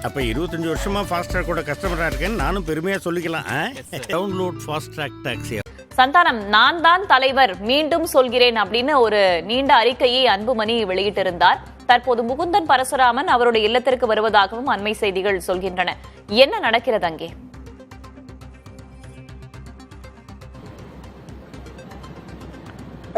அப்ப 25 வருஷமா ஃபாஸ்ட்ராக் கூட கஸ்டமரா இருக்கேன்னு நானும் பெருமையா சொல்லிக்கலாம். Download Fastrack taxi. சந்தானம், நான் தான் தலைவர், மீண்டும் சொல்கிறேன் அப்படின்னு ஒரு நீண்ட அறிக்கையை அன்புமணி வெளியிட்டிருந்தார். தற்போது முகுந்தன் பரசுராமன் அவருடைய இல்லத்திற்கு வருவதாகவும் அண்மை செய்திகள் சொல்கின்றன. என்ன நடக்கிறது அங்கே?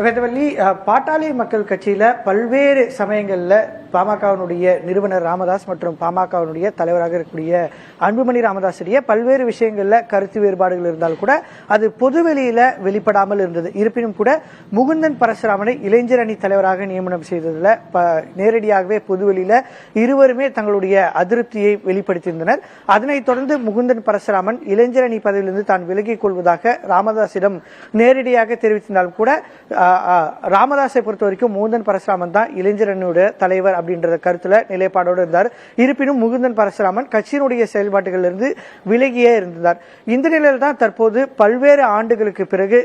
வேதவல்லி, பாட்டாளி மக்கள் கட்சியில பல்வேறு சமயங்கள்ல பாமகவினுடைய நிறுவனர் ராமதாஸ் மற்றும் பாமகவினுடைய தலைவராக இருக்கக்கூடிய அன்புமணி ராமதாஸுடைய பல்வேறு விஷயங்கள்ல கருத்து வேறுபாடுகள் இருந்தாலும் கூட அது பொதுவெளியில வெளிப்படாமல் இருந்தது. இருப்பினும் கூட முகுந்தன் பரசுராமனை இளைஞர் அணி தலைவராக நியமனம் செய்ததுல நேரடியாகவே பொதுவெளியில இருவருமே தங்களுடைய அதிருப்தியை வெளிப்படுத்தியிருந்தனர். அதனைத் தொடர்ந்து முகுந்தன் பரசுராமன் இளைஞர் அணி பதவியிலிருந்து தான் விலகிக் கொள்வதாக ராமதாஸிடம் நேரடியாக தெரிவித்திருந்தாலும் கூட ராமதாஸை பொறுத்த வரைக்கும் முகுந்தன் பரசுராமன் தான் இளைஞர் அணியுடைய தலைவர் அப்படின்ற கருத்துல நிலைப்பாடோடு இருந்தார். இருப்பினும் முகுந்தன் பரசுராமன் கட்சியினுடைய செயல்பாடுகளிலிருந்து விலகியே இருந்தார். இந்த நிலையில் தான் தற்போது பல்வேறு ஆண்டுகளுக்கு பிறகு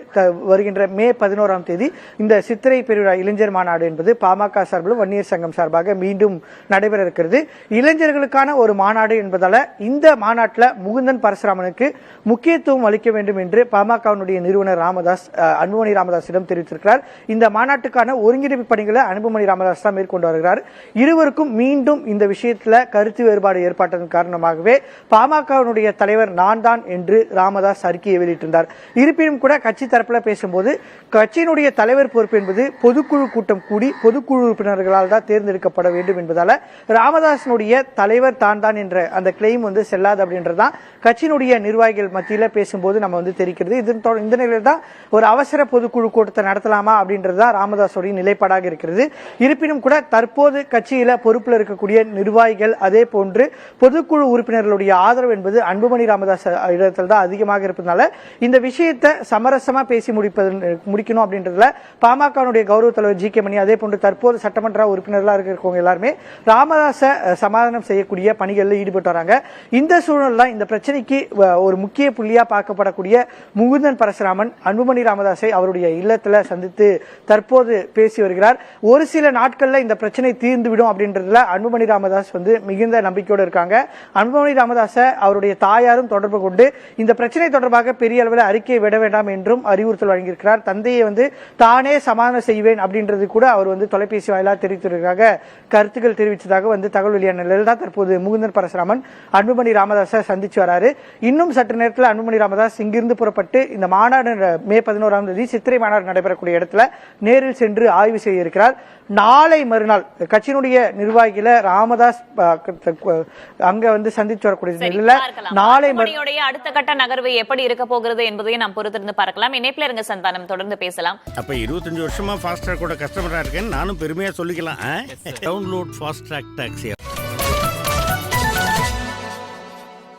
வருகின்ற மே 11ஆம் தேதி இந்த சித்திரை பெருவிழா இளைஞர் மாநாடு என்பது பாமக சார்பிலும் வன்னியர் சங்கம் சார்பாக மீண்டும் நடைபெற இருக்கிறது. இளைஞர்களுக்கான ஒரு மாநாடு என்பதால இந்த மாநாட்டில் முகுந்தன் பரசுராமனுக்கு முக்கியத்துவம் அளிக்க வேண்டும் என்று பாமகவினுடைய நிறுவனர் ராமதாஸ் அன்புமணி ராமதாஸிடம் தெரிவித்திருக்கிறார். இந்த மாநாட்டுக்கான ஒருங்கிணைப்பு பணிகளை அன்புமணி ராமதாஸ் தான் மேற்கொண்டு வருகிறார். இருவருக்கும் மீண்டும் இந்த விஷயத்துல கருத்து வேறுபாடு ஏற்பட்டதன் காரணமாகவே பாமகவினுடைய தலைவர் நான் தான் என்று ராமதாஸ் அறிக்கையை வெளியிட்டிருந்தார். இருப்பினும் கூட கட்சி தரப்புல பேசும்போது கட்சியினுடைய தலைவர் பொறுப்பு என்பது பொதுக்குழு கூட்டம் கூடி பொதுக்குழு உறுப்பினர்களால் தான் தேர்ந்தெடுக்கப்பட வேண்டும் என்பதால ராமதாசனுடைய தலைவர் தான் தான் என்ற அந்த கிளைம் செல்லாது அப்படின்றதான் கட்சியினுடைய நிர்வாகிகள் மத்தியில பேசும்போது நம்ம தெரிகிறது. இந்த நிலையில் தான் ஒரு அவசர பொதுக்குழு கூட்டத்தை நடத்தலாமா அப்படின்றதுதான் ராமதாஸோடைய நிலைப்பாடாக இருக்கிறது. இருப்பினும் கூட தற்போது கட்சியில பொறுப்பில் இருக்கக்கூடிய நிர்வாகிகள் அதே போன்று பொதுக்குழு உறுப்பினர்களுடைய ஆதரவு என்பது அன்புமணி ராமதாஸ் இடத்தில் தான் அதிகமாக இருப்பதனால இந்த விஷயத்தை சமரசமா பேசி முடிக்கணும் அப்படின்றதுல பாமகனுடைய கௌரவ தலைவர் ஜி கே மணி அதே போன்று தற்போது சட்டமன்ற உறுப்பினர்களாக இருக்கவங்க எல்லாருமே ராமதாஸை சமாதானம் செய்யக்கூடிய பணிகளில் ஈடுபட்டு வராங்க. இந்த சூழல்ல இந்த பிரச்சனைக்கு ஒரு முக்கிய புள்ளியா பார்க்கப்படக்கூடிய முகுந்தன் பரசுராமன் அன்புமணி ராமதாஸை அவருடைய இல்லத்துல சந்தித்து தற்போது பேசி வருகிறார். ஒரு சில நாட்கள்ல இந்த பிரச்சனை தீர்ந்துவிடும் அப்படின்றதுல அன்புமணி ராமதாஸ் மிகுந்த நம்பிக்கையோடு இருக்காங்க. அன்புமணி ராமதாஸ அவருடைய தாயாரும் தொடர்பு கொண்டு இந்த பிரச்சனை தொடர்பாக பெரிய அளவில் அறிக்கை விட வேண்டாம் என்றும் அறிவுறுத்தல் வழங்கியிருக்கிறார். தந்தையை தானே சமாதானம் செய்வேன் அப்படின்றது கூட அவர் தொலைபேசி வாயிலாக தெரிவித்திருக்காக கருத்துக்கள் தெரிவித்ததாக தகவல் வெளியான நிலையில் தான் தற்போது முகுந்தன் பரசுராமன் அன்புமணி ராமதாஸை சந்திச்சு வராரு. இன்னும் சற்று நேரத்தில் அன்புமணி ராமதாஸ் இங்கிருந்து புறப்பட்டு இந்த மாநாடு மே 11ஆம் தேதி சித்திரை மாநாடு நடைபெறக்கூடிய இடத்துல நேரில் சென்று ஆய்வு செய்ய இருக்கிறார். நாளை மறுநாள் கட்சியினுடைய நிர்வாகிகளை ராமதாஸ் அங்க சந்திச்சு வரக்கூடிய நிலையில நாளை அடுத்த கட்ட நகர்வு எப்படி இருக்க போகிறது என்பதையும் நாம் பொறுத்திருந்து பார்க்கலாம். இணைப்பில் இருங்க சந்தானம், தொடர்ந்து பேசலாம். அப்ப 25 வருஷமா ஃபாஸ்ட்ராக் கூட கஸ்டமரா இருக்கேன்னு நானும் பெருமையா சொல்லிக்கலாம். Download Fastrack taxi.